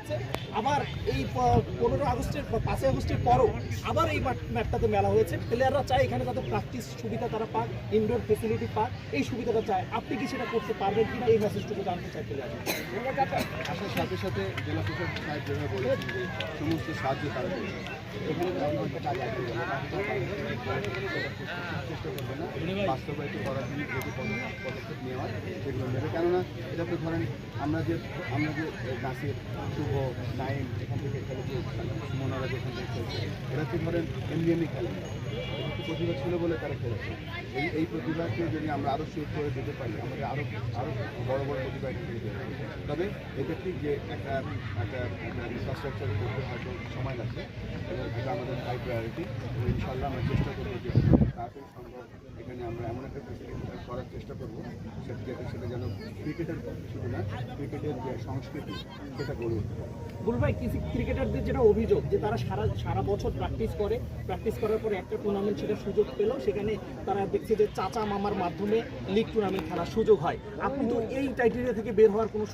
হচ্ছে। আবার এই 15 আগস্টের 5 আগস্টের পরও আবার এই ম্যাটটাতে মেলা হয়েছে। প্লেয়াররা চায় এখানে যাতে প্র্যাকটিস সুবিধা তারা পাক, ইনডোর ফেসিলিটি পাক, এই সুবিধাটা চায়। আপনি কি সেটা করতে পারবেন কিনা এই মেসেজটুকু জানতে চাই প্লেয়াররা। আসার সাথে সাথে জেলা প্রশাসক সাহেব যেভাবে বলেছেন যে সমস্ত সাহায্য তারা করবে, এখানে একটা কাজ আসবে চেষ্টা করবে না বাস্তবায়িত করার জন্য যেটি পদক্ষেপ নেওয়ার সেগুলো নেবে। কেননা এটা তো ধরেন আমরা যে নাসির, শুভ, নাইম এখান থেকে খেলেছে, সুমনারা যেখান থেকে খেলছে, এরা তো ধরেন এমনি খেলে না, একটু প্রতিভা ছিল বলে তারা খেলেছে। এই প্রতিভাকে যদি আমরা আরও শেপ করে দিতে পারি, আমাদের আরও বড় বড় প্রতিভা এখান থেকে বের হবে। তবে এটা ঠিক যে একটা ইনফ্রাস্ট্রাকচার করতে হয়তো সময় লাগবে এবং এটা আমাদের হাই প্রায়োরিটি এবং ইনশাল্লাহ আমরা চেষ্টা করবো যে তাড়াতাড়ি সম্ভব এখানে আমরা এমন একটা ফেসিলিটি করার চেষ্টা করবো সেটা যেন ক্রিকেটের শুধু না, ক্রিকেটের যে সংস্কৃতি সেটা গড়ে উঠবে। বুল ভাই, ক্রিকেটারদের যেটা অভিযোগ যে তারা সারা বছর প্র্যাকটিস করার পরে একটা টুর্নামেন্ট সেটা সুযোগ পেল, সেখানে তারা দেখছে যে চাচা মামার মাধ্যমে লিগ টুর্নামেন্ট খেলার সুযোগ হয়। আপনি তো এই টাইটেরিয়া থেকে বের হওয়ার কোনো